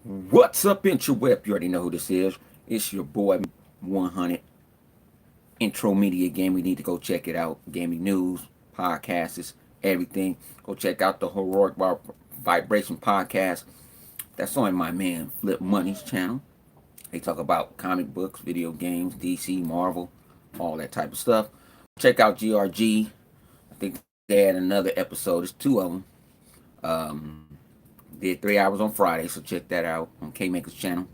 What's up, interweb? You already know who this is. It's your boy 100 Intro Media Game. We need to go check it out. Gaming news, podcasts, everything. Go check out the Heroic Vibration podcast. That's on my man Flip Money's channel. They talk about comic books, video games, DC, Marvel, all that type of stuff. Check out GRG. I think they had another episode. It's two of them. Um, did 3 hours on Friday, so check that out on K Maker's channel.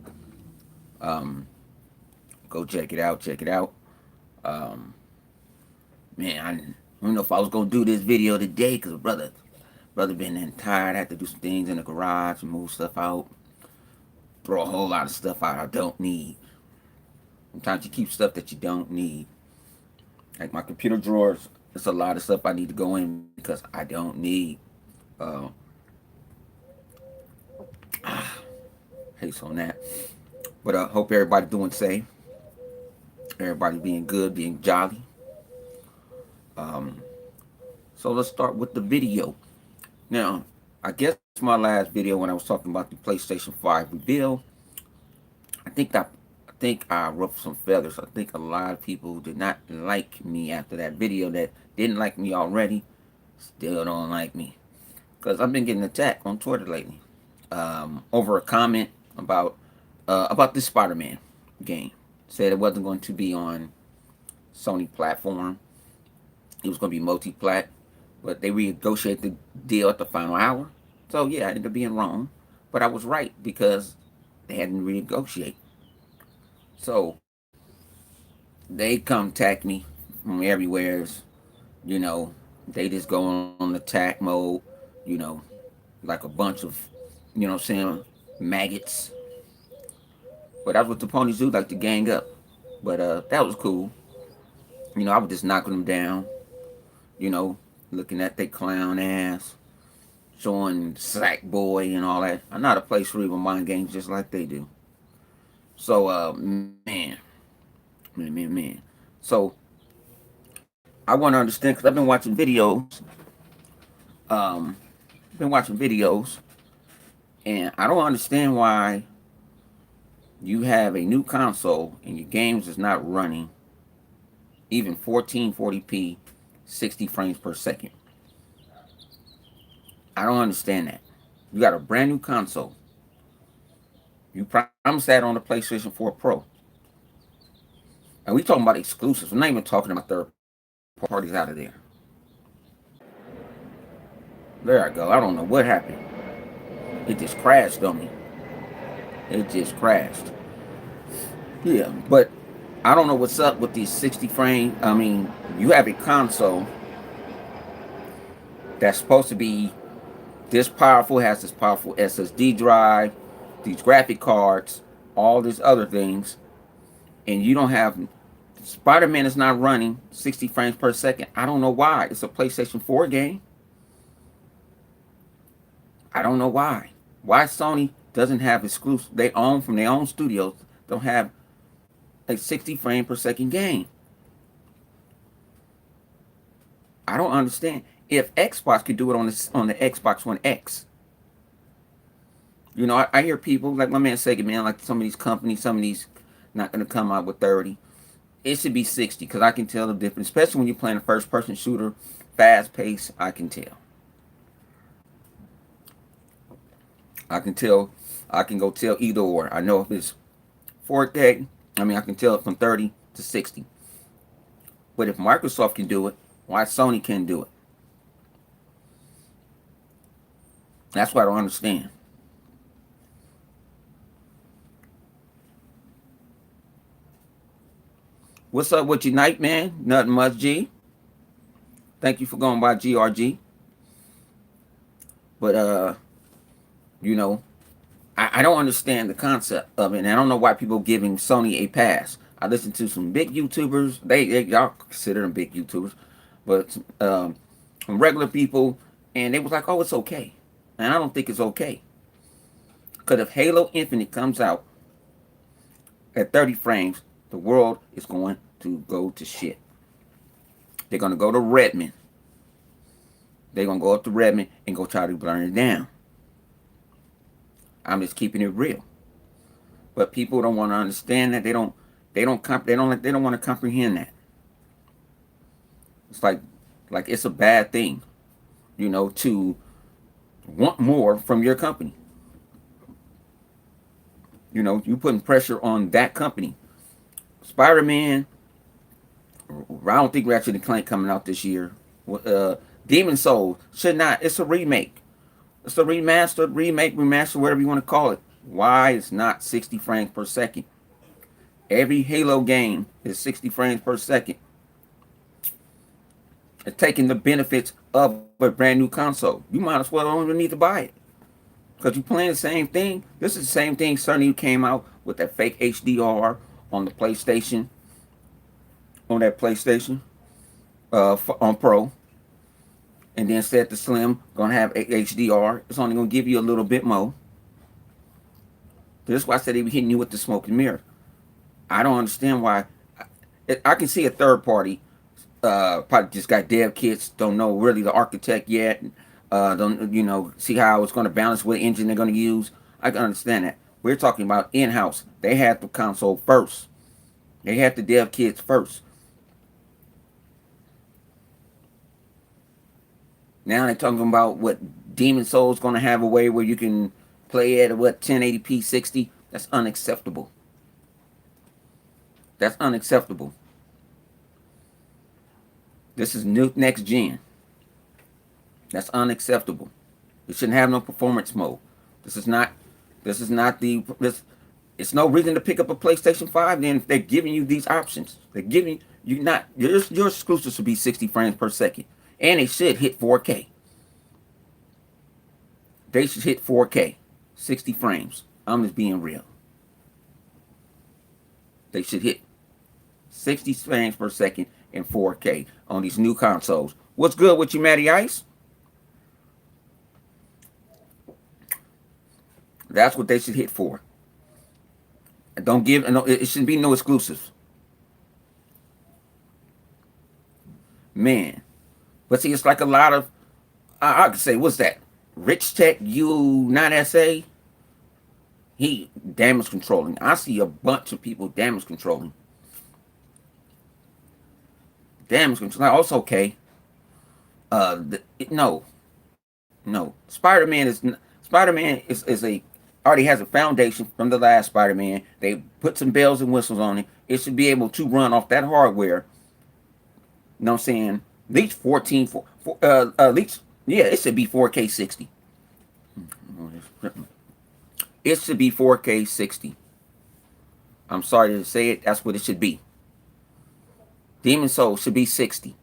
Um, Go check it out. Check it out. Um, Man, I don't know if I was gonna do this video today because brother been tired. I had to do some things in the garage and move stuff out. Throw a whole lot of stuff out I don't need. Sometimes you keep stuff that you don't need. Like my computer drawers, there's a lot of stuff I need to go in because I don't need. Uh, Hates on that. But hope everybody doing safe. Everybody being good, being jolly. Um, so let's start with the video. Now, I guess my last video when I was talking about the PlayStation 5 reveal, I think I ruffled some feathers. I think a lot of people did not like me after that video that didn't like me already still don't like me because I've been getting attacked on Twitter lately over a comment about this Spider-Man game. Said it wasn't going to be on Sony platform. It was going to be multi-plat, but they renegotiated the deal at the final hour. So yeah, I ended up being wrong, but I was right because they hadn't renegotiated. So they come attack me from everywhere. You know, they just go on attack mode. You know, like a bunch of, what I'm saying, maggots. But that's what the ponies do, like to gang up. But that was cool. I was just knocking them down. You know, looking at their clown ass, showing sack boy and all that. I know how to play cerebral mind games just like they do. So man. So I want to understand because I've been watching videos. Um, been watching videos, and I don't understand why you have a new console and your games is not running even 1440p, 60 frames per second. I don't understand that. You got a brand new console. You promised that on the PlayStation 4 Pro. And we talking about exclusives. We're not even talking about third parties out of there. There I go. I don't know what happened. It just crashed on me. It just crashed. Yeah, but I don't know what's up with these 60 frame. I mean, you have a console that's supposed to be this powerful, has this powerful SSD drive, these graphic cards, all these other things, and you don't have Spider-Man is not running 60 frames per second. I don't know why. It's a PlayStation 4 game. I don't know why. Why Sony doesn't have exclusive they own from their own studios don't have a 60 frame per second game. I don't understand. If Xbox could do it on the Xbox One X, I hear people like my man Sega, man, like some of these companies, some of these not going to come out with 30. It should be 60 because I can tell the difference, especially when you're playing a first person shooter, fast pace. I can tell. I can tell. I can go tell either or. I know if it's 4K, I mean, I can tell it from 30 to 60. But if Microsoft can do it, why Sony can't do it? That's what I don't understand. What's up with you, Night Man? Nothing much, G. Thank you for going by GRG. But you know, I don't understand the concept of it, and I don't know why people giving Sony a pass. I listen to some big YouTubers. They y'all consider them big YouTubers, but some regular people, and they was like, "Oh, it's okay," and I don't think it's okay. Because if Halo Infinite comes out at 30 frames, the world is going to go to shit. They're gonna go to Redmond. They're gonna go up to Redmond and go try to burn it down. I'm just keeping it real. But people don't want to understand that. They don't want to comprehend that. It's like it's a bad thing, to want more from your company. You putting pressure on that company. Spider-Man, I don't think Ratchet and Clank coming out this year. Demon Souls should not. It's a remake. It's a remaster, whatever you want to call it. Why it's not 60 frames per second? Every Halo game is 60 frames per second. It's taking the benefits of a brand new console. You might as well don't even need to buy it. Because you're playing the same thing. This is the same thing Sony came out with that fake HDR on the PlayStation. On that PlayStation. On Pro. And then said the Slim gonna have HDR. It's only gonna give you a little bit more. This is why I said they be hitting you with the smoke and mirror. I don't understand why. I can see a third party probably just got dev kits, don't know really the architect yet, don't see how it's going to balance what engine they're going to use. I can understand that. We're talking about in-house. They had the console first. They had the dev kits first. Now they're talking about what Demon Souls going to have a way where you can play at 1080p 60. That's unacceptable. That's unacceptable. This is new next gen. That's unacceptable. It shouldn't have no performance mode. This is not the this. It's no reason to pick up a PlayStation 5 then if they're giving you these options. They're giving you not your exclusives should be 60 frames per second. And they should hit 4K. They should hit 4K. 60 frames. I'm just being real. They should hit 60 frames per second in 4K on these new consoles. What's good with you, Matty Ice? That's what they should hit for. Don't give. It shouldn't be no exclusives. Man. But see, it's like a lot of. I could say, what's that? Rich Tech U9SA. He damage controlling. I see a bunch of people damage controlling. Damage controlling. Oh, it's okay. No. Spider-Man is a already has a foundation from the last Spider-Man. They put some bells and whistles on it. It should be able to run off that hardware. You know what I'm saying? At least 14 at least it should be 4K 60. It should be 4K 60. I'm sorry to say it, that's what it should be. Demon Souls should be 60.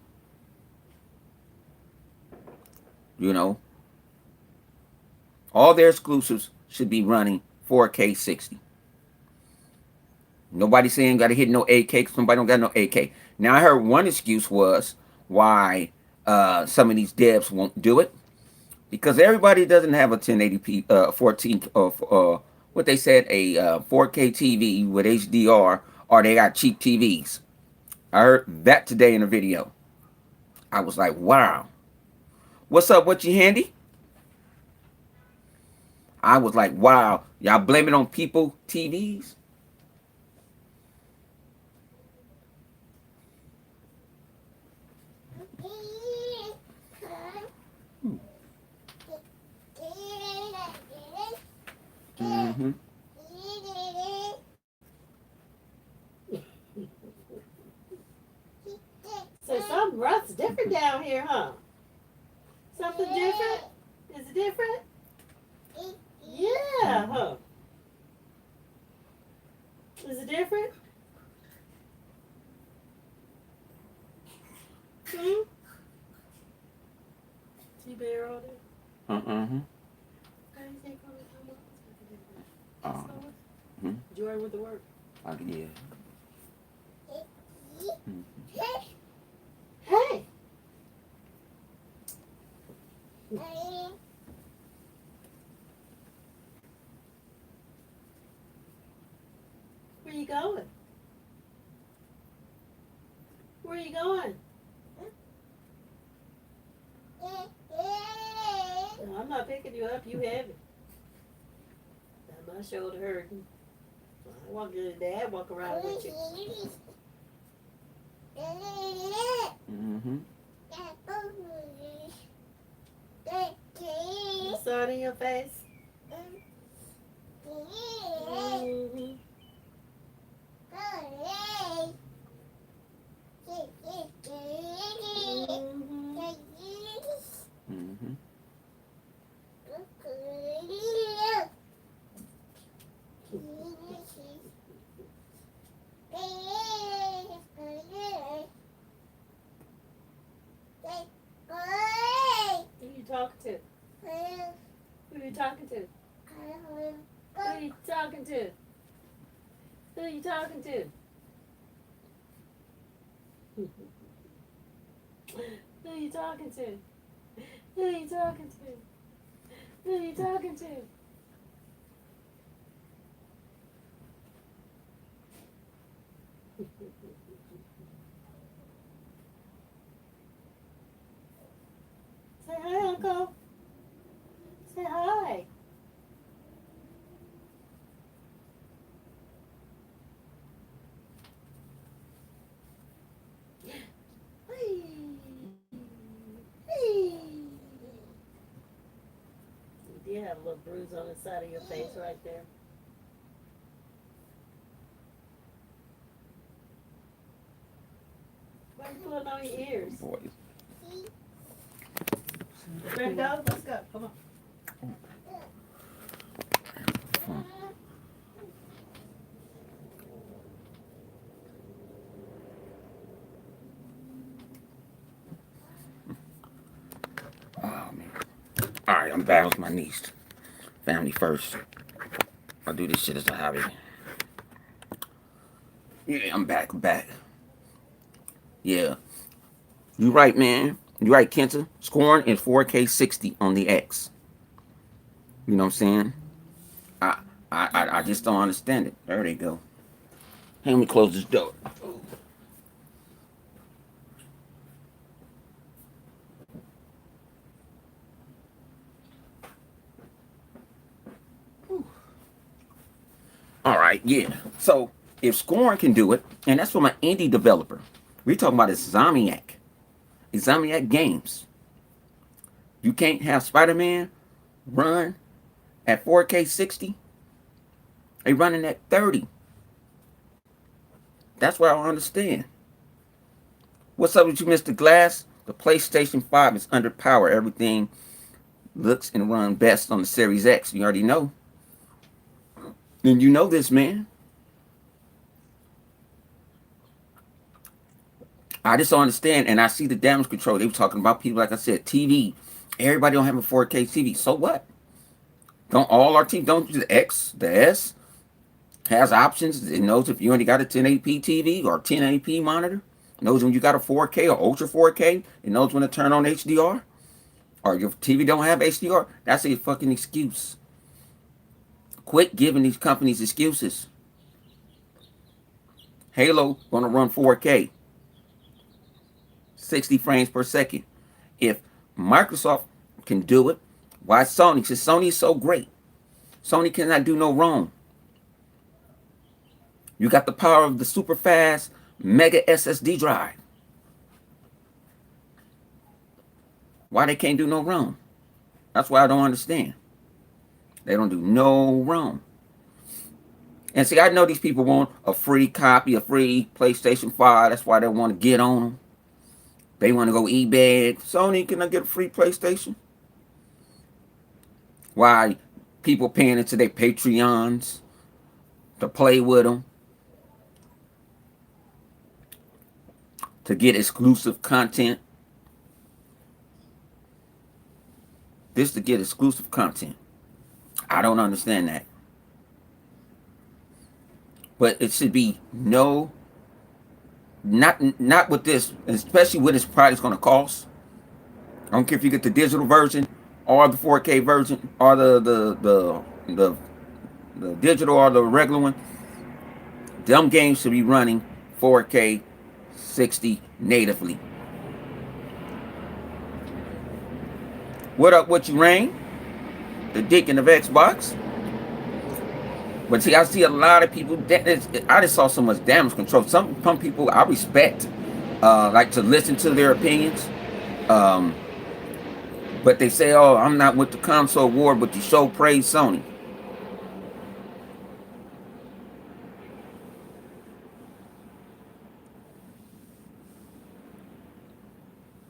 All their exclusives should be running 4K 60. Nobody saying got to hit no 8K because somebody don't got no 8K. Now I heard one excuse was why some of these devs won't do it because everybody doesn't have a 1080p 14 what they said a 4K TV with HDR or they got cheap TVs. I heard that today in a video. I was like, wow. What's up? What you handy? I was like, wow. Y'all blame it on people TVs? Mm-hmm. So something rough's different down here, huh? Something different? Is it different? Yeah, huh? Is it different? T-Bear all day? Mm-hmm. How do you think all the time? Mm-hmm. Joy went to work. Yeah. Hey! Where you going? Where you going? No, I'm not picking you up. You have it. My shoulder hurting. I want good dad walk around with you. Mm-hmm. You saw it in your face? Mm-hmm. Mm-hmm. Who you talking to? Who you talking to? Who you talking to? Who you talking to? Who you talking to? Who you talking to? Who you talking to? Say hi, Uncle. Say hi. You did have a little bruise on the side of your face right there. Why are you pulling on your ears? Boys. Ready to go? Let's go. Come on. Oh man. All right, I'm back with my niece. Family first. I do this shit as a hobby. Yeah, I'm back. I'm back. Yeah, you right, man. You right, Kenta. Scoring in 4K 60 on the X. You know what I'm saying? I I just don't understand it. There they go. Hey, let me close this door. All right, yeah. So if scoring can do it, and that's from an indie developer. We're talking about Insomniac. Insomniac Games. You can't have Spider-Man run at 4K 60. They running at 30. That's what I don't understand. What's up with you, Mr. Glass? The PlayStation 5 is underpowered. Everything looks and runs best on the Series X. You already know. And you know this, man. I just don't understand, and I see the damage control. They were talking about people, like I said, TV. Everybody don't have a 4K TV. So what? Don't all our TV, don't the X, the S has options. It knows if you only got a 1080p TV or 1080p monitor. It knows when you got a 4K or ultra 4K. It knows when to turn on HDR. Or your TV don't have HDR. That's a fucking excuse. Quit giving these companies excuses. Halo gonna run 4K, 60 frames per second. If Microsoft can do it, why Sony? Since Sony is so great, Sony cannot do no wrong. You got the power of the super fast mega SSD drive. Why they can't do no wrong? That's why I don't understand. They don't do no wrong. And see, I know these people want a free copy, a free PlayStation 5. That's why they want to get on them. They want to go eBay. Sony, can I get a free PlayStation? Why people paying into their Patreons to play with them, to get exclusive content. This to get exclusive content. I don't understand that. But it should be not with this, especially what this product's going to cost. I don't care if you get the digital version or the 4K version or the digital or the regular one. Them games should be running 4K 60 natively. What up with you, Rain? The Deacon of Xbox. But see, I see a lot of people. I just saw so much damage control. Some people I respect, like to listen to their opinions. Um, but they say, "Oh, I'm not with the console war, but you so praise Sony."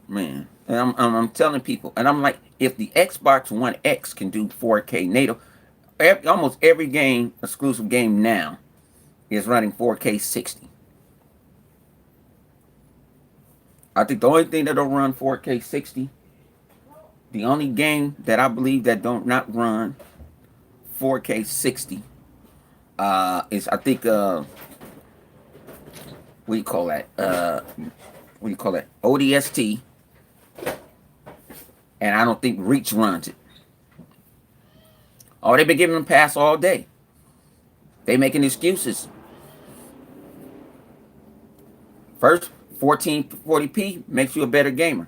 Man, and I'm telling people, and I'm like, if the Xbox One X can do 4K native, almost every game, exclusive game now, is running 4K 60. I think the only thing that'll run 4K 60, the only game that I believe that don't not run 4K 60, is I think what do you call that? What do you call that? ODST, and I don't think Reach runs it. Oh, they've been giving them pass all day. They making excuses. First, 1440p makes you a better gamer.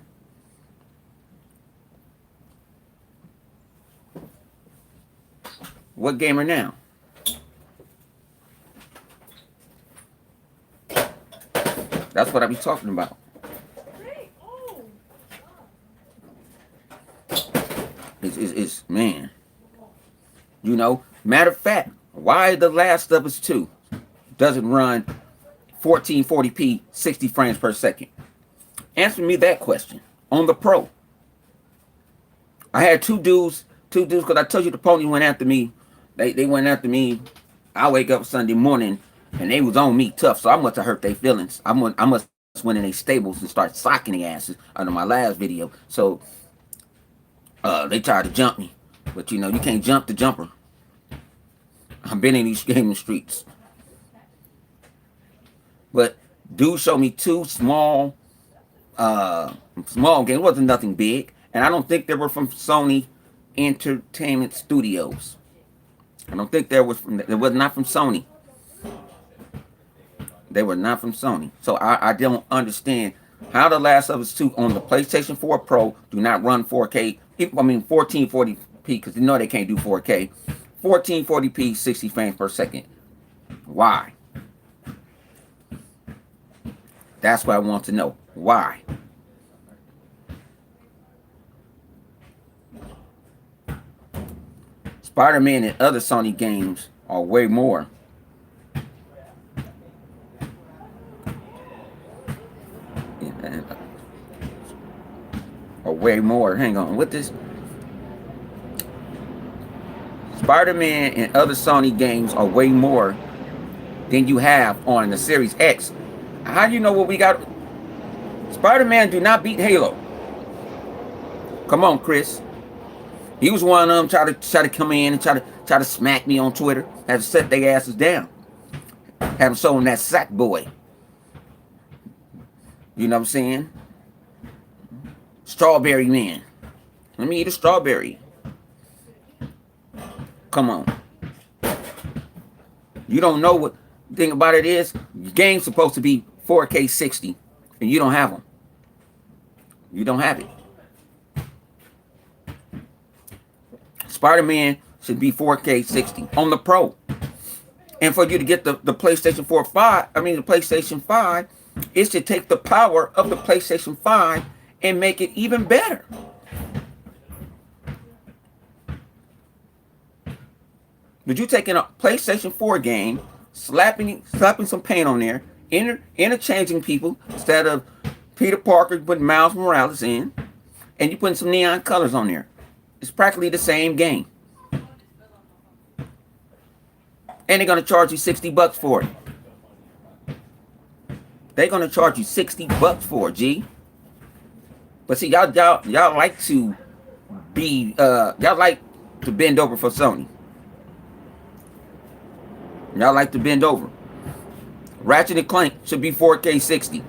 What gamer now? That's what I be talking about. It's man. You know, matter of fact, why The Last of Us 2 doesn't run 1440p 60 frames per second? Answer me that question on the Pro. I had two dudes, because I told you the pony went after me. They went after me. I wake up Sunday morning and they was on me tough, so I must have hurt their feelings. I must went in their stables and start socking their asses under my last video. So they tried to jump me, but you know you can't jump the jumper. I've been in these gaming streets, but dude showed me two small games. It wasn't nothing big, and I don't think they were from Sony Entertainment Studios. I don't think they was not from Sony. They were not from Sony. So I don't understand how The Last of Us 2 on the PlayStation 4 Pro do not run 4K. I mean 1440p, because you know they can't do 4K. 1440p 60 frames per second. Why? That's what I want to know. Why? Spider-Man and other Sony games are way more. Or way more. Hang on. What this? Spider-Man and other Sony games are way more than you have on the Series X. How do you know what we got? Spider-Man do not beat Halo. Come on, Chris. He was one of them try to come in and try to smack me on Twitter. Have to set their asses down. Have them showing that sack boy. You know what I'm saying? Strawberry man. Let me eat a strawberry. Come on. You don't know what the thing about it is. Your game's supposed to be 4K 60, and you don't have them. You don't have it. Spider-Man should be 4K 60 on the Pro. And for you to get the PlayStation 4 5, the PlayStation 5, it should take the power of the PlayStation 5 and make it even better. But you taking a PlayStation 4 game, slapping some paint on there, interchanging people instead of Peter Parker putting Miles Morales in, and you putting some neon colors on there. It's practically the same game. And they're gonna charge you $60 for it. They're gonna charge you $60 for it, G. But see, y'all like to be y'all like to bend over for Sony. Y'all like to bend over. Ratchet and Clank should be 4K 60.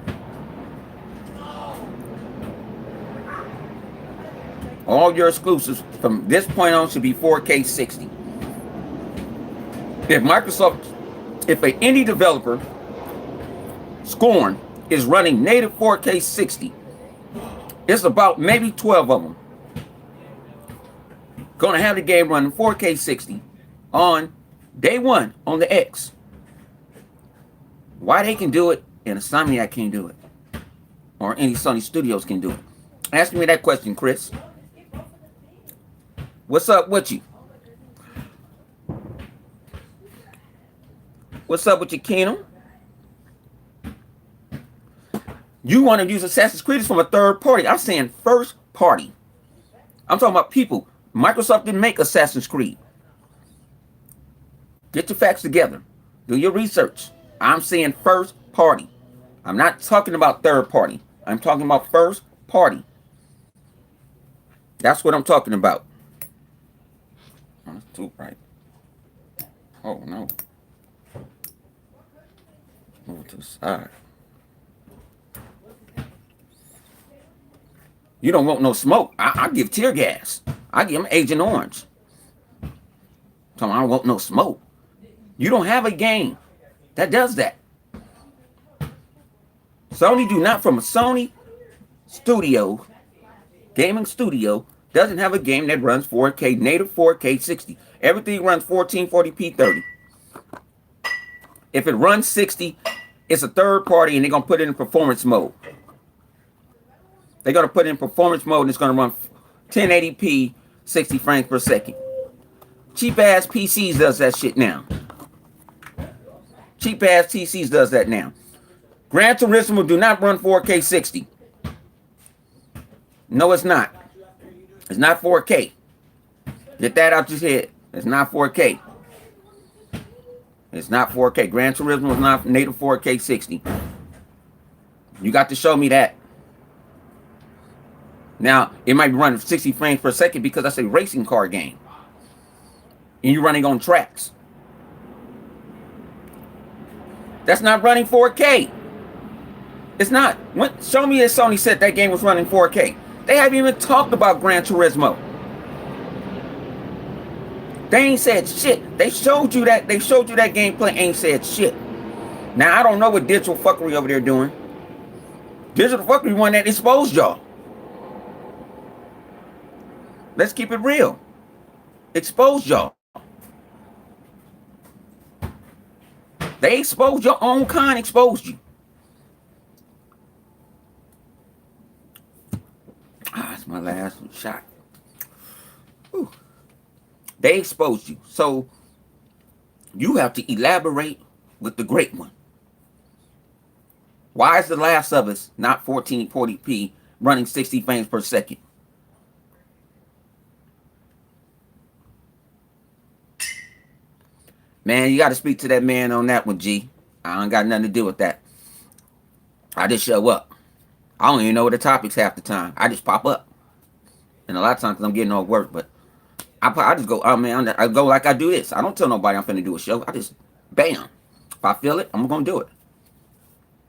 All your exclusives from this point on should be 4K 60. If an indie developer, Scorn, is running native 4K 60, it's about maybe 12 of them gonna have the game running 4K 60 on Day one on the X. Why they can do it and Insomniac can't do it, or any Sony Studios can do it? Ask me that question, Chris. What's up with you? What's up with you, Keenum? You want to use Assassin's Creed from a third party. I'm saying first party. I'm talking about people. Microsoft didn't make Assassin's Creed. Get your facts together. Do your research. I'm saying first party. I'm not talking about third party. I'm talking about first party. That's what I'm talking about. Oh, that's too bright. Oh, no. Move to the side. You don't want no smoke. I give tear gas. I give them Agent Orange. So I don't want no smoke. You don't have a game that does that. Sony do not, from a Sony studio, gaming studio, doesn't have a game that runs 4K, native 4K 60. Everything runs 1440p 30. If it runs 60, it's a third party and they're going to put it in performance mode. They're going to put it in performance mode and it's going to run 1080p 60 frames per second. Cheap ass PCs does that shit now. Cheap ass PCs does that now. Gran Turismo do not run 4K 60. No, it's not. It's not 4K. Get that out your head. It's not 4K. It's not 4K. Gran Turismo is not native 4K 60. You got to show me that. Now, it might be running 60 frames per second because that's a racing car game. And you're running on tracks. That's not running 4K. It's not. Show me that Sony said that game was running 4K. They haven't even talked about Gran Turismo. They ain't said shit. They showed you that. They showed you that gameplay. Ain't said shit. Now I don't know what digital fuckery over there doing. Digital fuckery one that exposed y'all. Let's keep it real. Exposed y'all. They exposed your own kind. Exposed you. That's my last shot. Whew. They exposed you. So you have to elaborate with the great one. Why is The Last of Us not 1440p running 60 frames per second? Man, you got to speak to that man on that one, G. I ain't got nothing to do with that. I just show up. I don't even know what the topics half the time. I just pop up. And a lot of times because I'm getting off work, but I just go, oh man, I go like I do this. I don't tell nobody I'm finna do a show. I just, bam. If I feel it, I'm going to do it.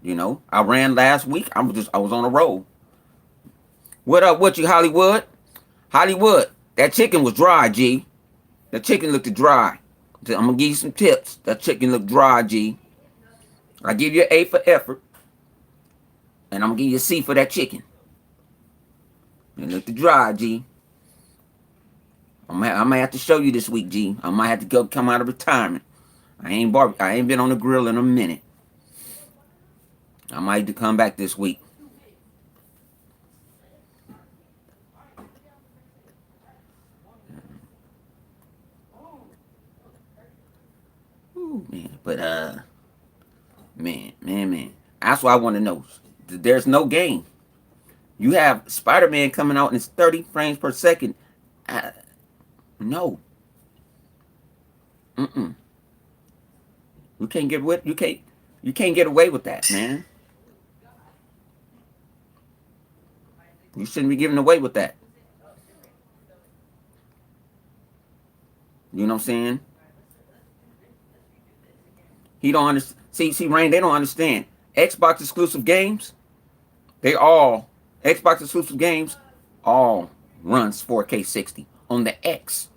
You know, I ran last week. I was on a roll. What up with you, Hollywood? Hollywood, that chicken was dry, G. That chicken looked dry. I'm going to give you some tips. That chicken looked dry, G. I give you an A for effort. And I'm going to give you a C for that chicken. It looked dry, G. I might have to show you this week, G. I might have to come out of retirement. I ain't been on the grill in a minute. I might have to come back this week. Ooh, man. But, man. That's what I want to know. There's no game. You have Spider-Man coming out and it's 30 frames per second. No. You can't get with you can't get away with that, man. You shouldn't be giving away with that. You know what I'm saying? He don't understand. See, Rain, they don't understand. Xbox exclusive games, Xbox exclusive games all runs 4K 60 on the X.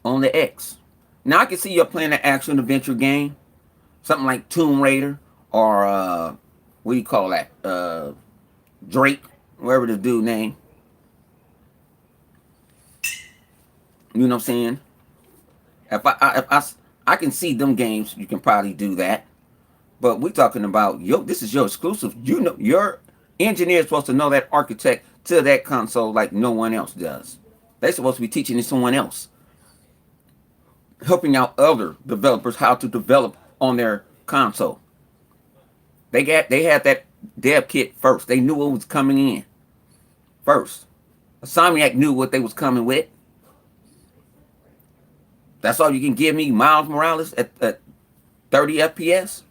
On the X. Now I can see you're playing an action adventure game, something like Tomb Raider or what do you call that? Drake, whatever the dude name. You know what I'm saying? If I can see them games, you can probably do that. But we're talking about this is your exclusive. You know, your engineer is supposed to know that architect to that console like no one else does. They're supposed to be teaching it someone else, helping out other developers how to develop on their console. They had that dev kit first. They knew what was coming in first. Insomniac knew what they was coming with. That's all you can give me, Miles Morales at 30 FPS?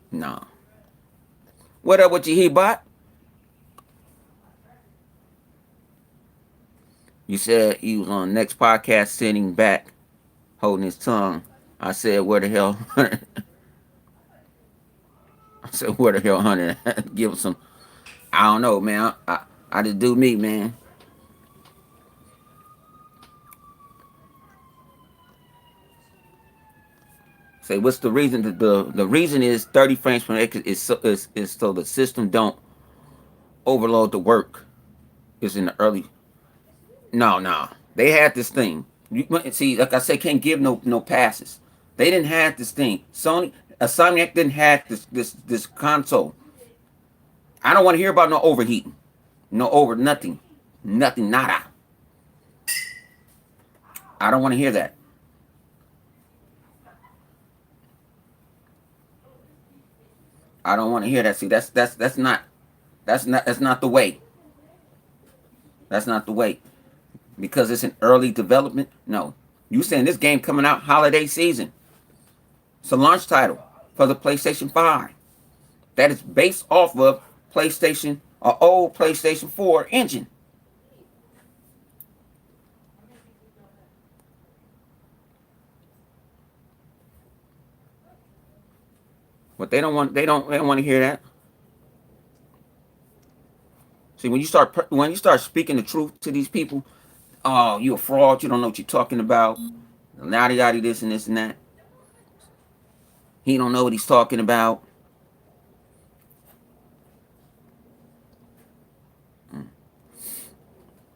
No. What up with you, He-Bot? You said he was on the next podcast sitting back, holding his tongue. I said, where the hell? I said, where the hell, Hunter? Give him some. I don't know, man. I just do me, man. Say, what's the reason? The reason is 30 frames per second is so the system don't overload the work. It's in the early. No. They had this thing. You see, like I said, can't give no passes. They didn't have this thing. Insomniac didn't have this console. I don't want to hear about no overheating, nothing, nada. I don't want to hear that. I don't want to hear that. See, that's not the way. That's not the way. Because it's an early development. No, you saying this game coming out holiday season. It's a launch title for the PlayStation 5. That is based off of PlayStation or old PlayStation 4 engine. But they don't want to hear that. See, when you start speaking the truth to these people, oh, you a fraud, you don't know what you're talking about. Yada yada this and this and that. He don't know what he's talking about.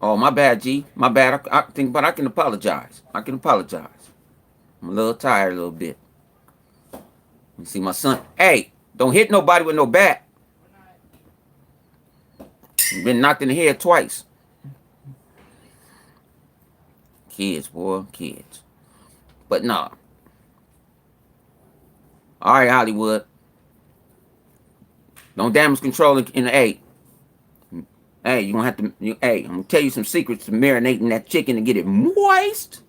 Oh, my bad, G. My bad. I think, but I can apologize. I'm a little tired a little bit. You see my son. Hey, don't hit nobody with no bat. You've been knocked in the head twice. Kids, boy, kids. But nah. All right, Hollywood. Don't damage control in the A. Hey, you gonna have to. I'm gonna tell you some secrets to marinating that chicken and get it moist.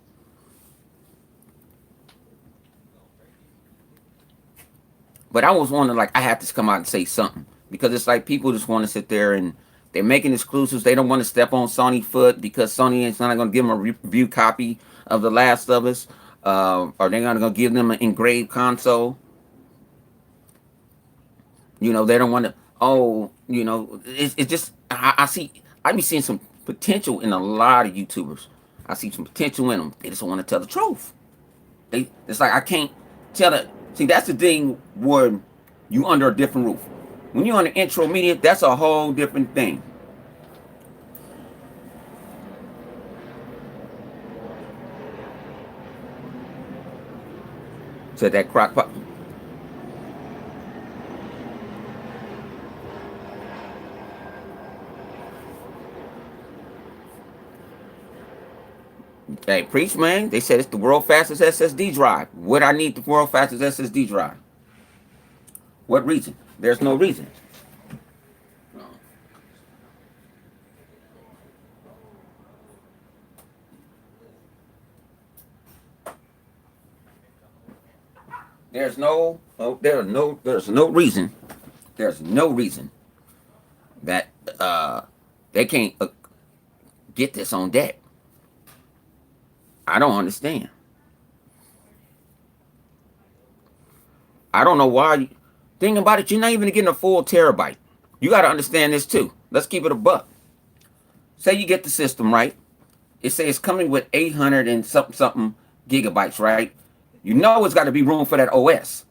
But I was wondering, like, I have to come out and say something because it's like people just want to sit there and they're making exclusives. They don't want to step on Sony foot because Sony is not going to give them a review copy of The Last of Us, or they're not going to give them an engraved console. You know, they don't want to. Oh, you know, it's just I be seeing some potential in a lot of YouTubers. I see some potential in them. They just want to tell the truth. It's like I can't tell it. See, that's the thing where you under a different roof. When you're on the intro media, that's a whole different thing. Said that crock pot. Hey, preach, man. They said it's the world fastest SSD drive. What I need the world fastest SSD drive? What reason? There's no reason. There's no reason. There's no reason that they can't get this on deck. I don't understand. I don't know why. Think about it. You're not even getting a full terabyte. You got to understand this too. Let's keep it a buck. Say you get the system right. It says it's coming with 800 and something gigabytes, right? You know it's got to be room for that OS.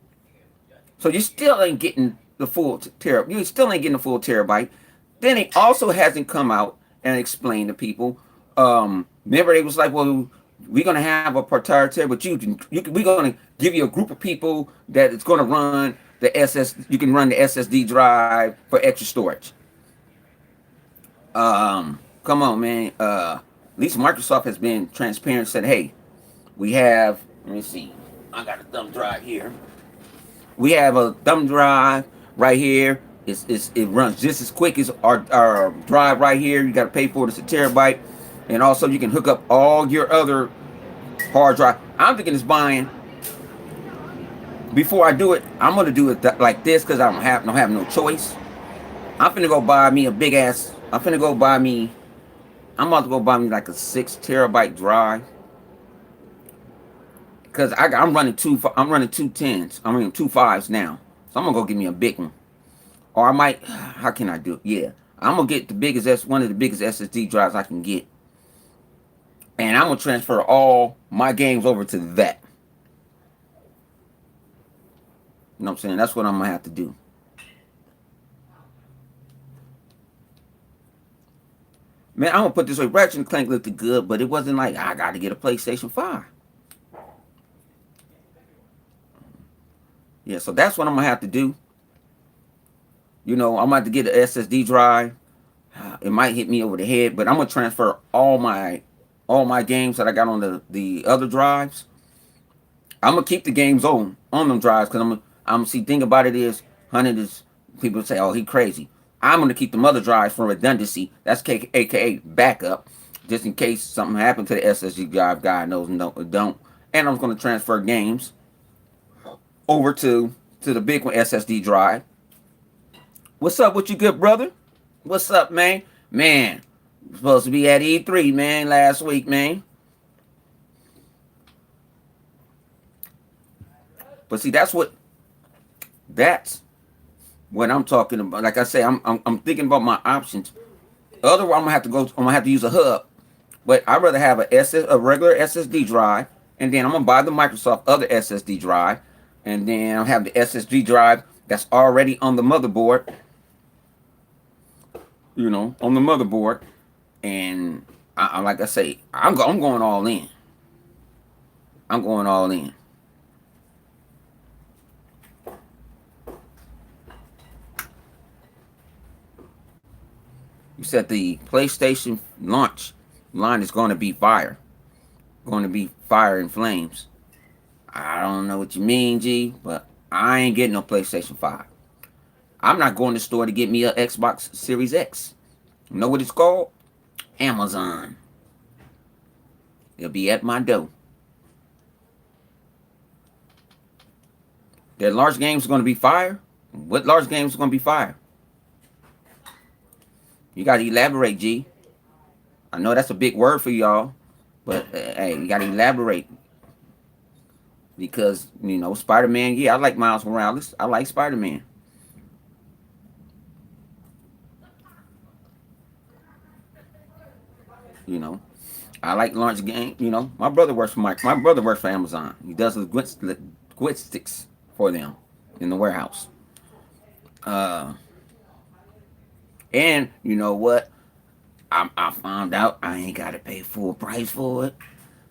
So you still ain't getting the full terabyte. You still ain't getting the full terabyte. Then it also hasn't come out and explained to people. Remember, they was like, well, We're gonna have a proprietary, but we're gonna give you a group of people that it's gonna run the SS. You can run the SSD drive for extra storage. Come on, man. At least Microsoft has been transparent. Said, hey, we have. Let me see. I got a thumb drive here. We have a thumb drive right here. It runs just as quick as our drive right here. You got to pay for it. It's a terabyte, and also you can hook up all your other hard drive. I'm thinking it's buying. Before I do it, I'm gonna do it like this because I don't have no choice. I'm finna go buy me a big ass. I'm finna go buy me. I'm about to go buy me like a 6 terabyte drive because I'm running two. I'm running 2 10s. I'm running 2 5s now. So I'm gonna go get me a big one. Or I might. How can I do it? Yeah, I'm gonna get the biggest one of the biggest SSD drives I can get, and I'm gonna transfer all my games over to that. You know what I'm saying? That's what I'm gonna have to do. Man, I'm gonna put this way. Ratchet and Clank looked good, but it wasn't like I got to get a PlayStation 5. Yeah, so that's what I'm gonna have to do. You know, I'm about to get an SSD drive. It might hit me over the head, but I'm gonna transfer all my games that I got on the other drives. I'm gonna keep the games on them drives because I'm see. Thing about it is, honey, is people say, oh, he crazy. I'm gonna keep them other drives for redundancy. That's aka backup, just in case something happened to the SSD drive. God knows, no, don't. And I'm gonna transfer games over to the big one SSD drive. What's up with you, good brother? What's up, man? Man, supposed to be at E3, man, last week, man. But see, that's what I'm talking about. Like I say, I'm thinking about my options. Otherwise, I'm gonna have to use a hub. But I'd rather have a regular SSD drive, and then I'm gonna buy the Microsoft other SSD drive, and then I'll have the SSD drive that's already on the motherboard. On the motherboard, and like I say, I'm going all in. I'm going all in. You said the PlayStation launch line is going to be fire. Going to be fire and flames. I don't know what you mean, G, but I ain't getting no PlayStation 5. I'm not going to the store to get me a Xbox Series X. You know what it's called? Amazon. It'll be at my door. Their large games are going to be fire. What large games are going to be fire? You got to elaborate, G. I know that's a big word for y'all, but hey, you got to elaborate. Because, Spider-Man, yeah, I like Miles Morales. I like Spider-Man. You know, I like launch game. My brother works for my brother works for Amazon. He does linguistics for them in the warehouse. Uh, and you know what? I found out I ain't gotta pay full price for it.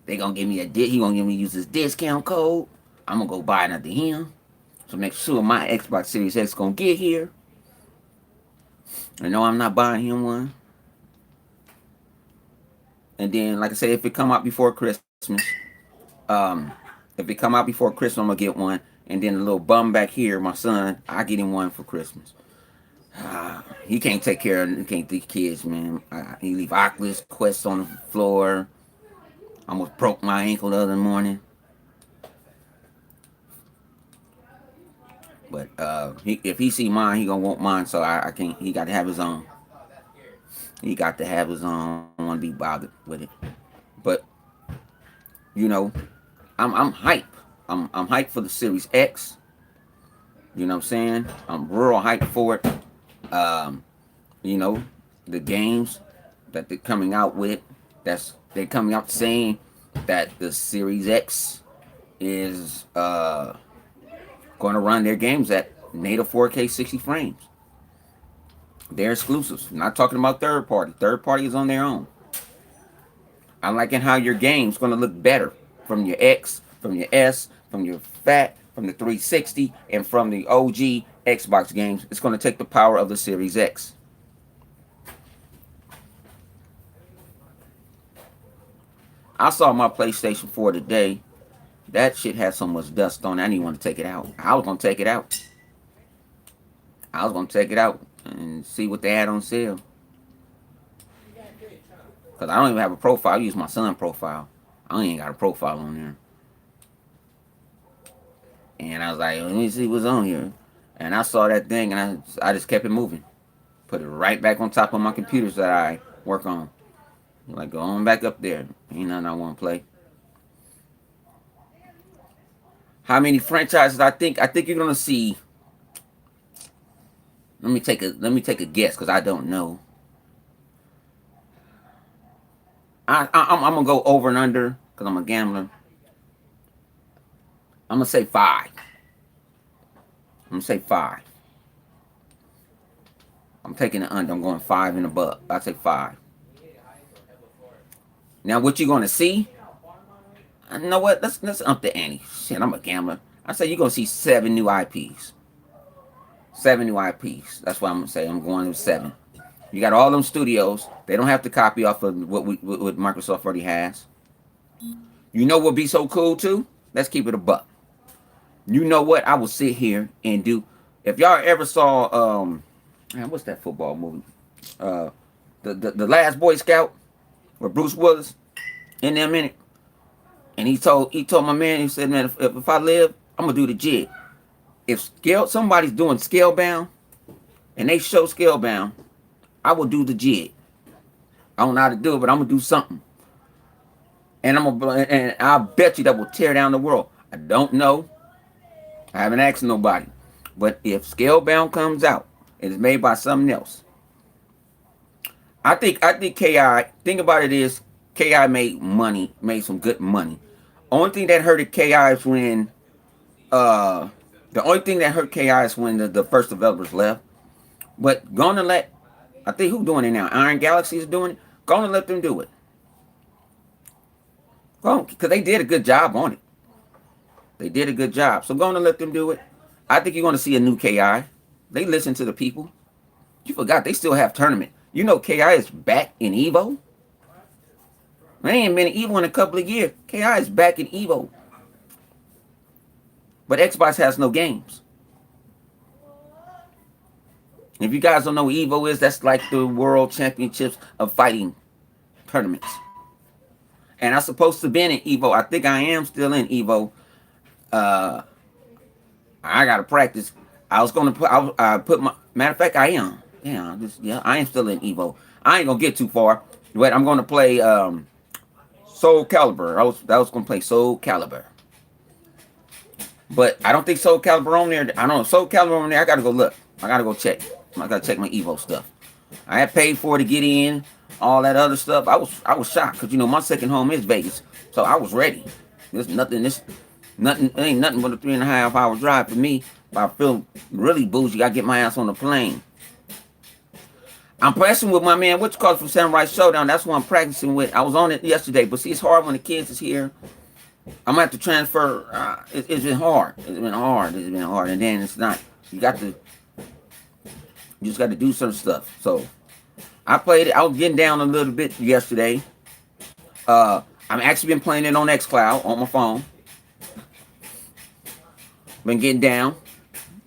They gonna give me he gonna give me use his discount code. I'm gonna go buy it under him. So make sure my Xbox Series X gonna get here. I know I'm not buying him one. And then, like I said, if it come out before Christmas, um, if it come out before Christmas, I'm gonna get one. And then a little bum back here, my son, I get him one for Christmas. He can't take care of, he can't the kids, man. He leave Oculus Quest on the floor. Almost broke my ankle the other morning. But if he see mine, he gonna want mine. So I can't. He got to have his own. He got to have his own. I don't want to be bothered with it. But you know, I'm hype. I'm hyped for the Series X. You know what I'm saying? I'm real hyped for it. Um, you know, the games that they're coming out with. They're coming out saying that the Series X is going to run their games at native 4K 60 frames. They're exclusives. I'm not talking about third party. Third party is on their own. I'm liking how your game's gonna look better from your X, from your S, from your Fat, from the 360, and from the OG Xbox games. It's gonna take the power of the Series X. I saw my PlayStation 4 today. That shit had so much dust on it. I didn't want to take it out. I was gonna take it out. I was gonna take it out and see what they had on sale. Cause I don't even have a profile. I use my son's profile. I don't even got a profile on there. And I was like, let me see what's on here. And I saw that thing, and I just kept it moving. Put it right back on top of my computers that I work on. Like, go on back up there. Ain't nothing I want to play. How many franchises? I think you're gonna see. Let me take a guess, because I don't know. I'm gonna go over and under, because I'm a gambler. I'm gonna say 5. I'm gonna say 5. I'm taking the under. I'm going 5 and above. I say 5. Now, what you gonna see? You know what? Let's up the ante. Shit, I'm a gambler. I say you're gonna see 7 new IPs. 7 new IPs. That's what I'm gonna say. I'm going with 7. You got all them studios. They don't have to copy off of what Microsoft already has. You know what would be so cool too? Let's keep it a buck. You know what? I will sit here and do. If y'all ever saw man, what's that football movie? The Last Boy Scout with Bruce Willis in there a minute. And he told my man, he said, man, if I live, I'm gonna do the jig. If somebody's doing Scalebound and they show Scalebound, I will do the jig. I don't know how to do it, but I'm gonna do something. And I'll bet you that will tear down the world. I don't know. I haven't asked nobody. But if Scalebound comes out and it's made by something else, I think KI. Think about it is KI made some good money. Only thing that hurted KI is when the only thing that hurt KI is when the first developers left. But gonna let, I think who's doing it now? Iron Galaxy is doing it. Gonna let them do it. Because they did a good job on it. They did a good job. So gonna let them do it. I think you're gonna see a new KI. They listen to the people. You forgot they still have tournament. You know KI is back in Evo. They ain't been in Evo in a couple of years. KI is back in Evo. But Xbox has no games. If you guys don't know what Evo is, that's like the World Championships of Fighting tournaments. And I'm supposed to be in Evo. I think I am still in Evo. I gotta practice. I was gonna put my matter of fact I am. Yeah, I am still in Evo. I ain't gonna get too far, but I'm gonna play Soul Calibur. I was gonna play Soul Calibur. But I don't think Soul Calibur on there. I don't know. Soul Calibur on there. I gotta go look. I gotta go check. I gotta check my Evo stuff. I had paid for to get in, all that other stuff. I was shocked because my second home is Vegas, so I was ready. There's nothing. Ain't nothing but a 3.5 hour drive for me. If I feel really bougie, I get my ass on the plane. I'm pressing with my man, what you call it, from Samurai Showdown. That's what I'm practicing with. I was on it yesterday, but see, it's hard when the kids is here. I'm gonna have to transfer. It's been hard. It's been hard. And then it's not. You just got to do some stuff. So I played it. I was getting down a little bit yesterday. I've actually been playing it on xCloud on my phone. Been getting down.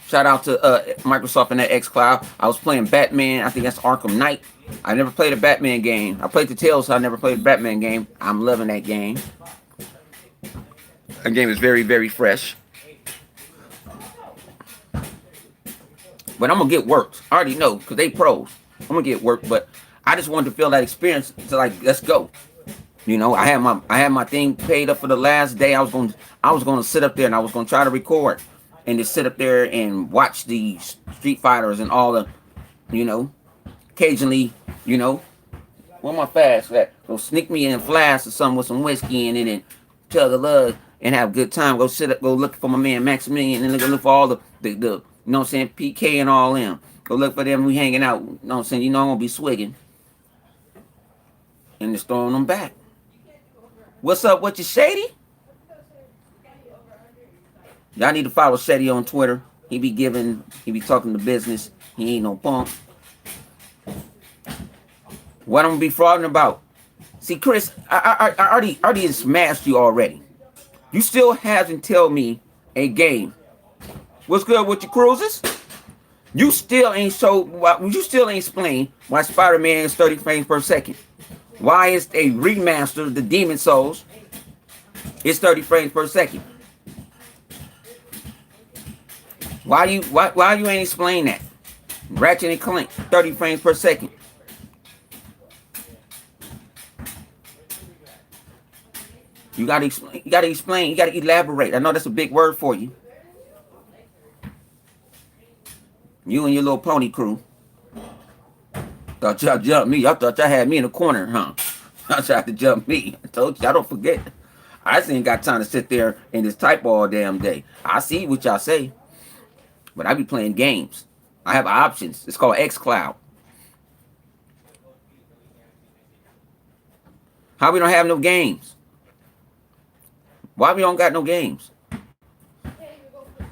Shout out to Microsoft and that xCloud. I was playing Batman. I think that's Arkham Knight. I never played a Batman game. I played the Tales, so I never played a Batman game. I'm loving that game. That game is very, very fresh. But I'm going to get worked. I already know, because they pros. I'm going to get worked, but I just wanted to feel that experience to, like, let's go. I had my thing paid up for the last day. I was going to sit up there and I was going to try to record and just sit up there and watch the Street Fighters and all the, occasionally, where my fast at? Go sneak me in a flask or something with some whiskey in it and chug a lug and have a good time. Go sit up, go look for my man Maximilian, and go look for all the PK and all them. Go look for them. We hanging out. I'm going to be swigging and just throwing them back. What's up with you, Shady? Y'all need to follow Shady on Twitter. He be talking the business. He ain't no punk. What I'm gonna be frauding about? See, Chris, I already smashed you already. You still haven't tell me a game. What's good with your cruises? You still ain't you still ain't explain why Spider-Man is 30 frames per second. Why is a remaster of the Demon Souls is 30 frames per second? Why you ain't explain that? Ratchet and Clank, 30 frames per second. You gotta explain, you gotta elaborate. I know that's a big word for you. You and your little pony crew. Thought y'all jumped me. Y'all thought y'all had me in the corner, huh? Y'all tried to jump me. I told you, I don't forget. I just ain't got time to sit there and just type all damn day. I see what y'all say. But I be playing games. I have options. It's called xCloud. How we don't have no games? Why we don't got no games?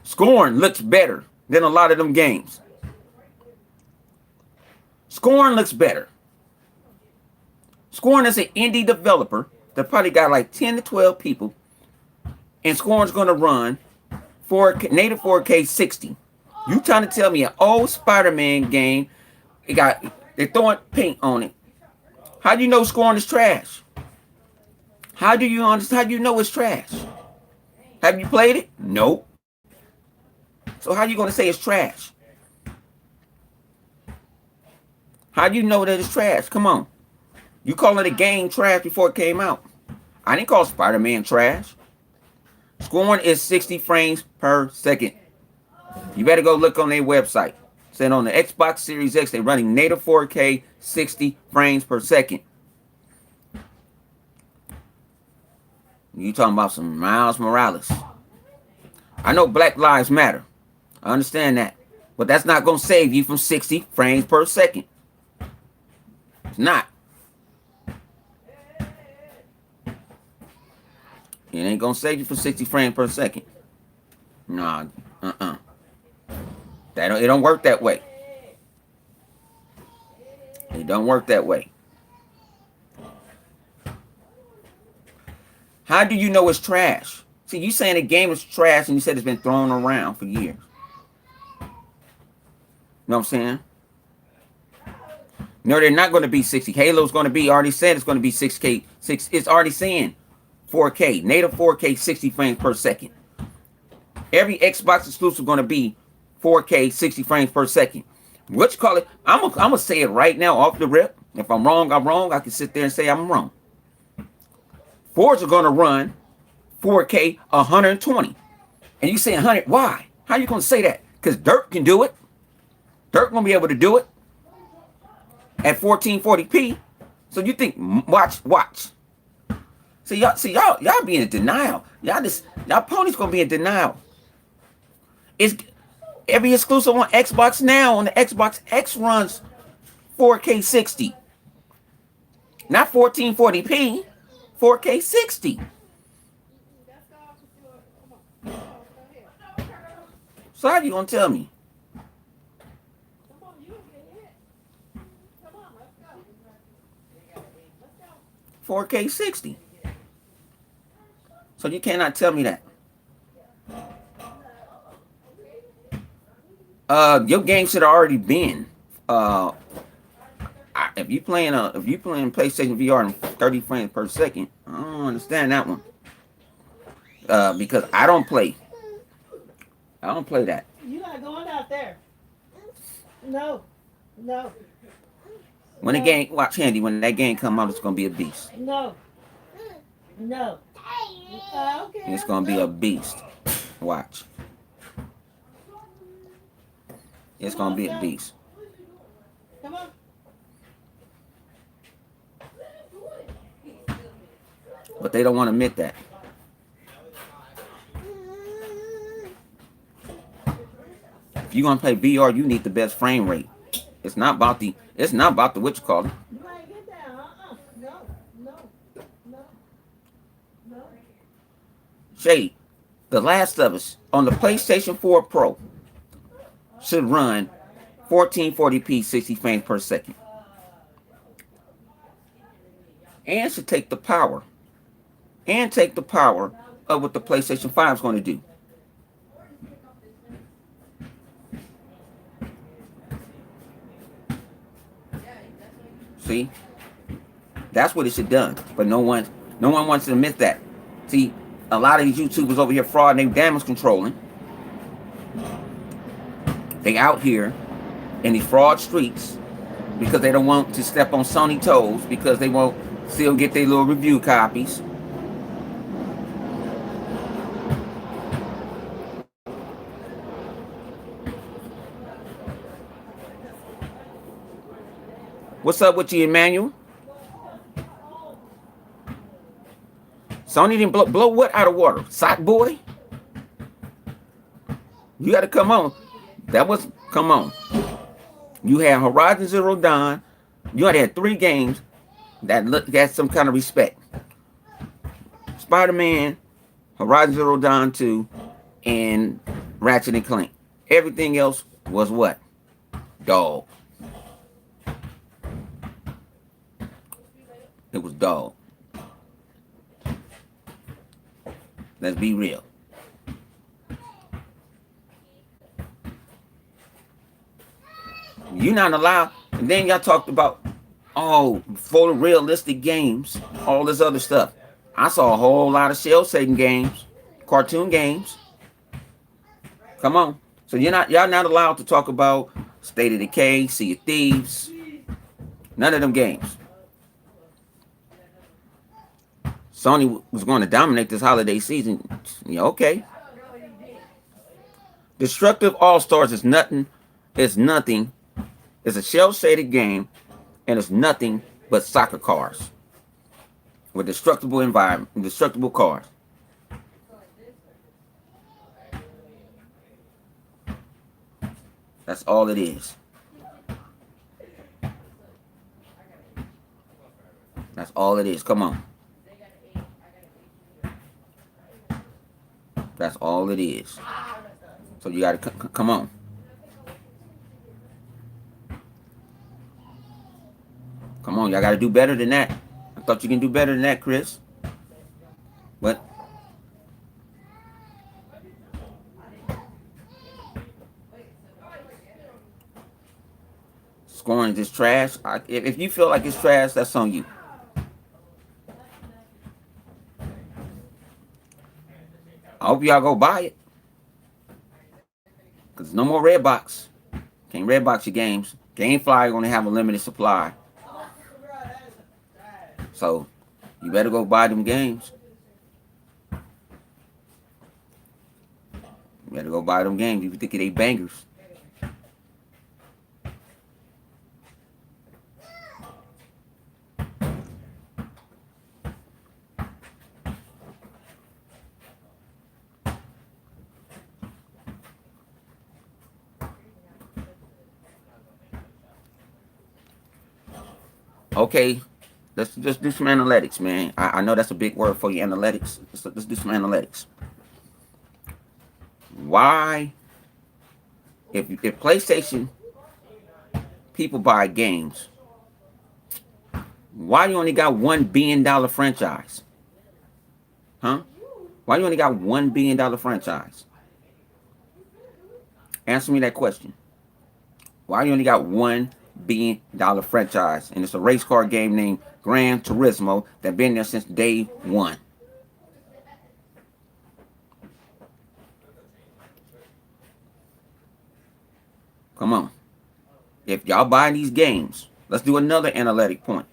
Scorn looks better than a lot of them games. Scorn looks better. Scorn is an indie developer that probably got like 10 to 12 people. And Scorn's going to run native 4K 60. You trying to tell me an old Spider-Man game, they're throwing paint on it. How do you know Scorn is trash? How do you understand? How do you know it's trash? Have you played it? Nope. So how you going to say it's trash? How do you know that it's trash? Come on. You calling a game trash before it came out. I didn't call Spider-Man trash. Scorn is 60 frames per second. You better go look on their website. Saying on the Xbox Series X, they're running native 4K 60 frames per second. You talking about some Miles Morales. I know Black Lives Matter. I understand that. But that's not going to save you from 60 frames per second. It's not. It ain't going to save you from 60 frames per second. Nah, it don't work that way. It don't work that way. How do you know it's trash? See, you saying the game is trash and you said it's been thrown around for years. You know what I'm saying? No, they're not going to be 60. Halo's going to be, already said it's going to be 6K. It's already saying 4K. Native 4K 60 frames per second. Every Xbox exclusive going to be 4K 60 frames per second. What you call it? I'm gonna say it right now off the rip. If I'm wrong, I'm wrong. I can sit there and say I'm wrong. Forza are going to run 4K 120. And you say 100. Why? How you going to say that? Because Dirt can do it. Dirt going to be able to do it at 1440p. So you think, watch. See y'all be in denial. Y'all ponies going to be in denial. It's every exclusive on Xbox now on the Xbox X runs 4K 60. Not 1440p. 4K 60. So how you gonna tell me? 4K 60. So you cannot tell me that. Your game should have already been. If you playing PlayStation VR in 30 frames per second, I don't understand that one. Because I don't play that. You're not going out there. No. When the game, watch Handy, when that game come out, it's gonna be a beast. No. Okay. It's gonna be a beast. Watch. It's gonna be a beast. Come on. But they don't want to admit that. If you're gonna play VR, you need the best frame rate. It's not about the what you call it. You might get that. No. Shady, The Last of Us on the PlayStation 4 Pro should run 1440p 60 frames per second. And should take the power. And take the power of what the PlayStation 5 is going to do. See? That's what it should done. But no one wants to admit that. See, a lot of these YouTubers over here fraud and they damage controlling. They out here in these fraud streets because they don't want to step on Sony toes, because they won't still get their little review copies. What's up with you, Emmanuel? Sony didn't blow what out of water? Sock boy? You got to come on. Come on. You had Horizon Zero Dawn. You had 3 games that got some kind of respect. Spider-Man, Horizon Zero Dawn 2, and Ratchet and Clank. Everything else was what? Dog. It was dog. Let's be real. You're not allowed. And then y'all talked about, photorealistic games, all this other stuff. I saw a whole lot of shell-shading games, cartoon games. Come on. So y'all not allowed to talk about State of Decay, Sea of Thieves. None of them games. Sony was going to dominate this holiday season. Yeah, okay. Destructive All-Stars is nothing. It's nothing. It's a shell-shaded game, and it's nothing but soccer cars with destructible environment, destructible cars. That's all it is. That's all it is. Come on. That's all it is. So you gotta come on. Come on, y'all gotta do better than that. I thought you can do better than that, Chris. What? Scoring is trash. If you feel like it's trash, that's on you. I hope y'all go buy it. Because no more Redbox. Can't Redbox your games. GameFly gonna have a limited supply. So you better go buy them games. You better go buy them games if you think they bangers. Okay, let's just do some analytics, man. I know that's a big word for you, analytics. Let's do some analytics. Why, if PlayStation people buy games, why you only got $1 billion franchise? Huh? Why you only got $1 billion franchise? Answer me that question. Why you only got $1 billion franchise, and it's a race car game named Gran Turismo that been there since day one? Come on. If y'all buy these games, let's do another analytic point.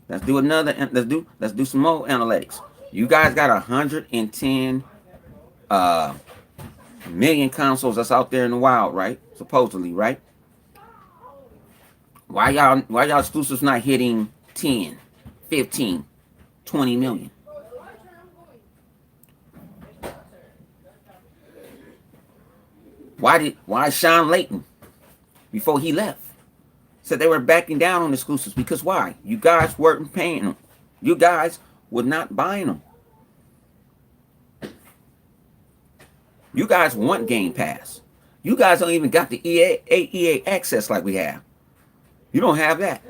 Let's do some more analytics. You guys got 110 million consoles that's out there in the wild, right? Supposedly, right? Why y'all exclusives not hitting 10, 15, 20 million? Why Sean Layton, before he left, said they were backing down on exclusives? Because why? You guys weren't paying them. You guys were not buying them. You guys want Game Pass. You guys don't even got the EA access like we have. You don't have that.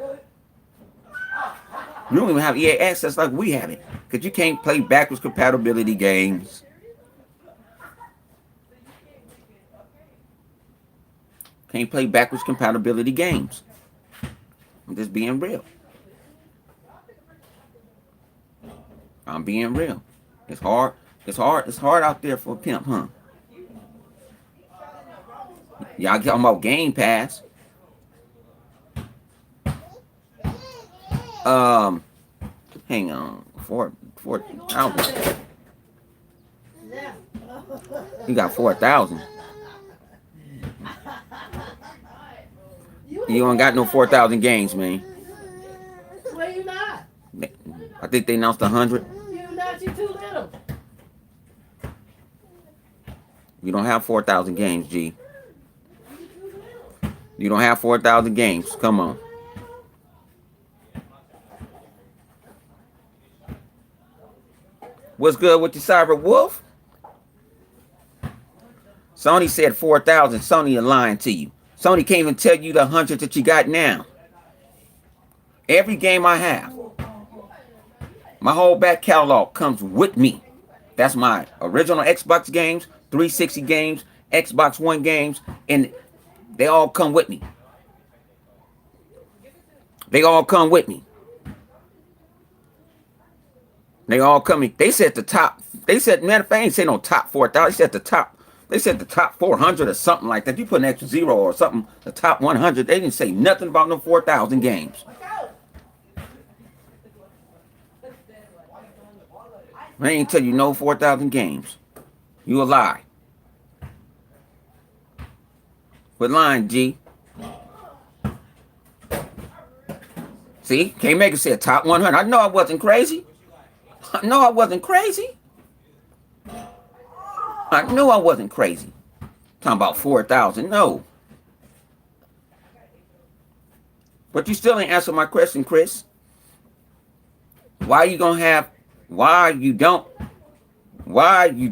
You don't even have EA access like we have it. Because you can't play backwards compatibility games. Can't play backwards compatibility games. I'm just being real. I'm being real. It's hard. It's hard. It's hard out there for a pimp, huh? Y'all talking about Game Pass. Hang on. Four thousand. You got 4,000. You don't got no 4,000 games, man. Well, you not. I think they announced 100. You not. You too little. You don't have 4,000 games, G. You don't have 4,000 games. Come on. What's good with the Cyber Wolf? Sony said 4,000. Sony is lying to you. Sony can't even tell you the 100 that you got now. Every game I have, my whole back catalog comes with me. That's my original Xbox games, 360 games, Xbox One games, and they all come with me. They all come with me. They all coming. They said the top. They said, matter of fact, they ain't say no top 4,000. They said the top. They said the top 400 or something like that. You put an extra zero or something. The top 100. They didn't say nothing about no 4,000 games. I ain't tell you no 4,000 games. You a lie. Quit lying, G. See, K-Maker said top 100. I know I wasn't crazy. I know I wasn't crazy. I knew I wasn't crazy. Talking about 4,000. No. But you still ain't answer my question, Chris. Why you don't have it? Why you don't why you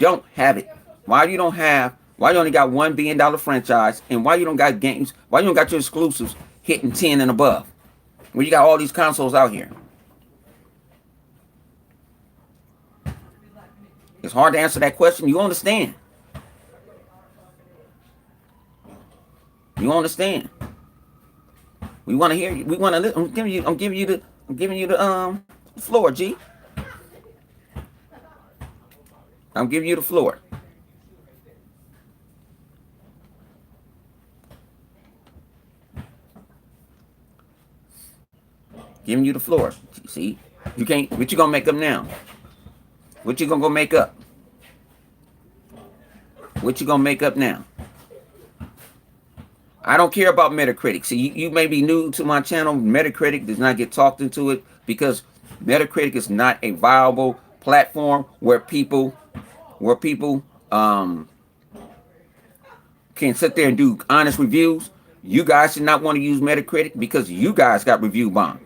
only got $1 billion franchise, and why you don't got games, why you don't got your exclusives hitting 10 and above? When you got all these consoles out here. It's hard to answer that question. You understand. You understand. We want to hear you. We want to listen. I'm giving you the floor, G. I'm giving you the floor. Giving you the floor. See? You can't. What you gonna make up now? What you gonna go make up? What you gonna make up now? I don't care about Metacritic. See, you may be new to my channel. Metacritic does not get talked into it because Metacritic is not a viable platform where people can sit there and do honest reviews. You guys should not want to use Metacritic because you guys got review bomb.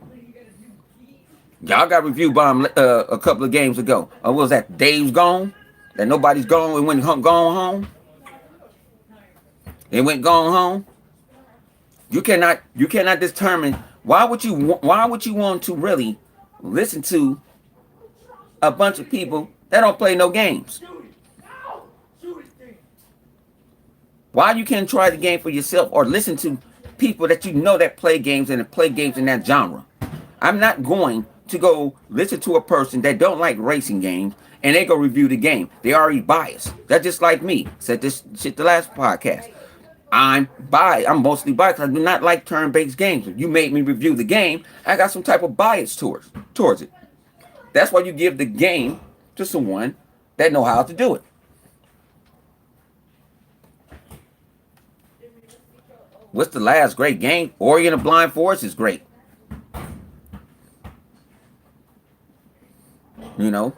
Y'all got review bomb a couple of games ago. What was that? Dave's Gone? That nobody's gone and went gone home? They went gone home? You cannot determine why would you want to really listen to a bunch of people that don't play no games? Why you can't try the game for yourself or listen to people that you know that play games and play games in that genre? I'm not going to go listen to a person that don't like racing games and they go review the game. They already biased. That's just like me. Said this shit the last podcast. I'm biased. I'm mostly biased. I do not like turn-based games. If you made me review the game, I got some type of bias towards it. That's why you give the game to someone that know how to do it. What's the last great game? Ori and the Blind Forest is great. You know,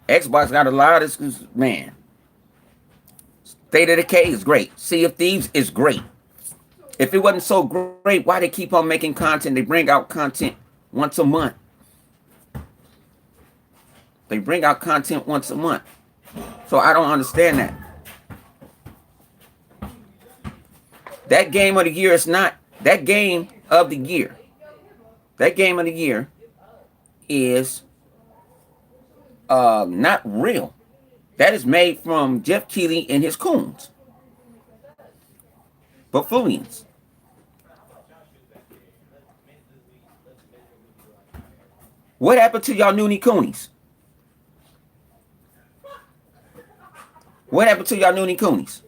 Xbox got a lot of this, man. State of Decay is great. Sea of Thieves is great. If it wasn't so great, why they keep on making content? They bring out content once a month. They bring out content once a month. So I don't understand that. That game of the year is not that game of the year. That game of the year is not real. That is made from Jeff Keighley and his coons. Buffoonians. What happened to y'all Noonie Coonies? What happened to y'all Noonie Coonies?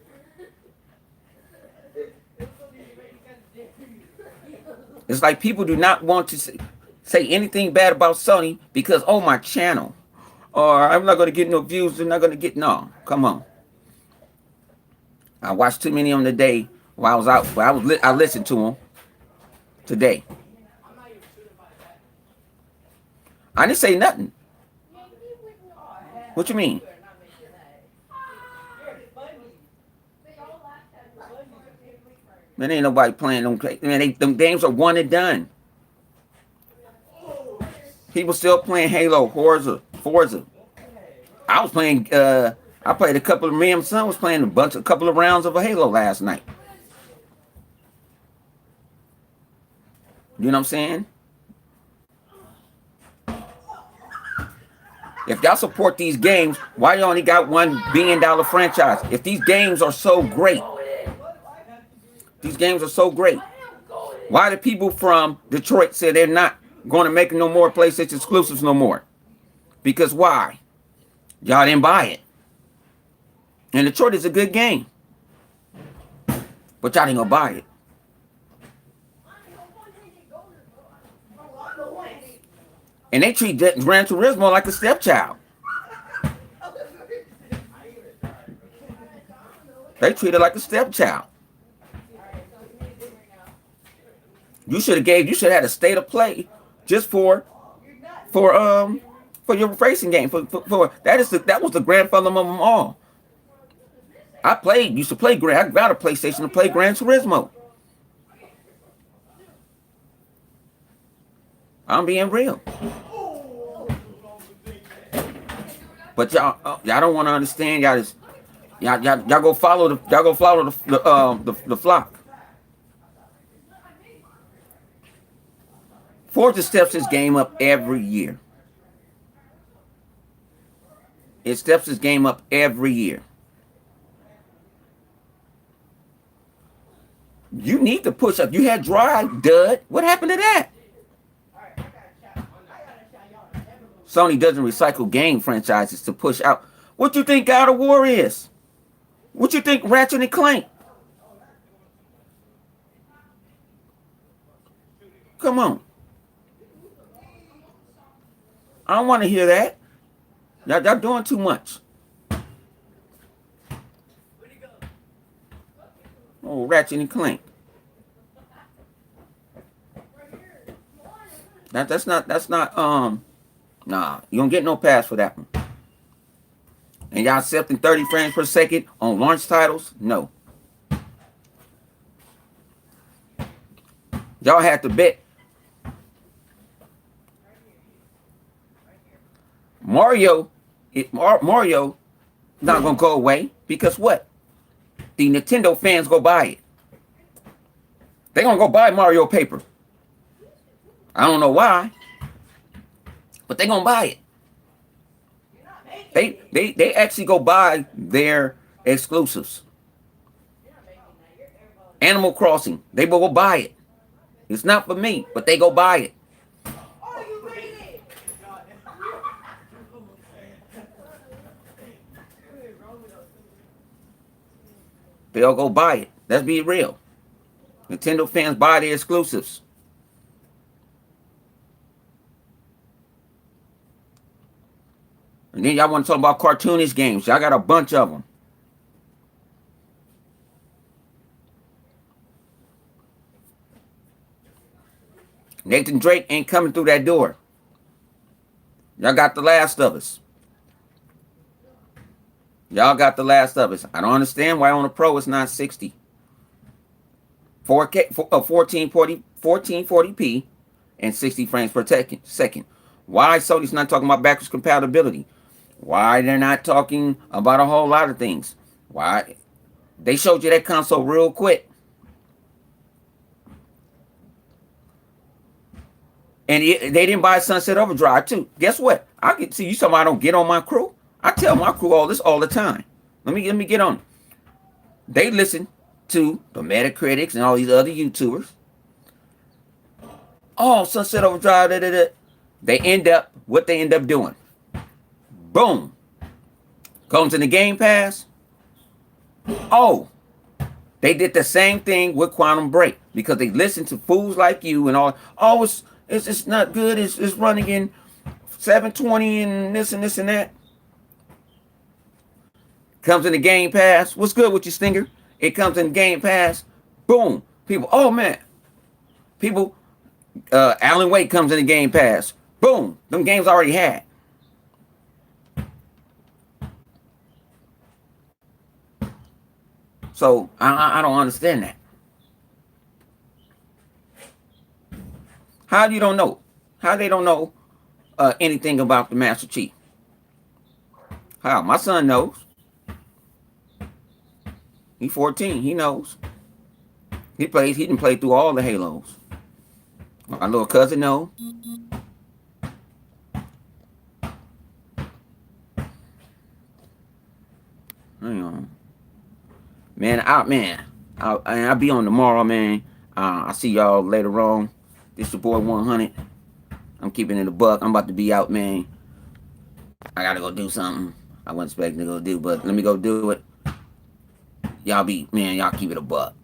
It's like people do not want to say anything bad about Sony because, oh, my channel. Or I'm not going to get no views. They're not going to get, no. Come on. I watched too many of them today while I was out. I listened to them today. I didn't say nothing. What you mean? Man, ain't nobody playing them. Man, them games are one and done. People still playing Halo, Forza. I was playing. I played a couple of. Me and my son was playing a couple of rounds of a Halo last night. You know what I'm saying? If y'all support these games, why you only got $1 billion franchise? If these games are so great. These games are so great. Why do people from Detroit say they're not going to make no more PlayStation exclusives no more? Because why? Y'all didn't buy it. And Detroit is a good game. But y'all didn't go buy it. And they treat Gran Turismo like a stepchild. They treat it like a stepchild. You should have had a state of play just for your racing game. That was the grandfather of them all. Used to play I got a PlayStation to play Gran Turismo. I'm being real. But y'all don't want to understand. Y'all go follow the flock. Forza steps his game up every year. It steps his game up every year. You need to push up. You had Drive, Dud. What happened to that? Sony doesn't recycle game franchises to push out. What you think God of War is? What you think Ratchet and Clank? Come on. I don't want to hear that. Y'all doing too much. Oh, Ratchet and Clank. That's not nah, you don't get no pass for that one. And y'all accepting 30 frames per second on launch titles? No. Y'all had to bet. Mario not gonna go away because what? The Nintendo fans go buy it. They gonna go buy Mario paper. I don't know why, but they gonna buy it. They actually go buy their exclusives. Animal Crossing, they will go buy it. It's not for me, but they go buy it. They'll go buy it. Let's be real. Nintendo fans buy their exclusives. And then y'all want to talk about cartoonish games. Y'all got a bunch of them. Nathan Drake ain't coming through that door. Y'all got The Last of Us. Y'all got The Last of Us. I don't understand why on the Pro it's not 60. 4K, 1440p and 60 frames per second. Why Sony's not talking about backwards compatibility? Why they're not talking about a whole lot of things? Why? They showed you that console real quick. And they didn't buy Sunset Overdrive too. Guess what? I get see you. Somebody don't get on my crew. I tell my crew all this all the time. Let me get on. They listen to the Metacritics and all these other YouTubers. Oh, Sunset Overdrive. Da, da, da. They end up what they end up doing. Boom. Comes in the Game Pass. Oh, they did the same thing with Quantum Break because they listened to fools like you and all. Oh, it's not good. It's running in 720 and this and this and that. Comes in the Game Pass. What's good with you, Stinger? It comes in Game Pass. Boom. People, oh man. People, Alan Wake comes in the Game Pass. Boom. Them games already had. So I don't understand that. How you don't know? How they don't know anything about the Master Chief? How? My son knows. He's 14. He knows. He didn't play through all the Halos. My little cousin knows. Hang on. Man, I'll be on tomorrow, man. I'll see y'all later on. This your boy 100. I'm keeping it a buck. I'm about to be out, man. I gotta go do something I wasn't expecting to go do, but let me go do it. Y'all keep it a buck.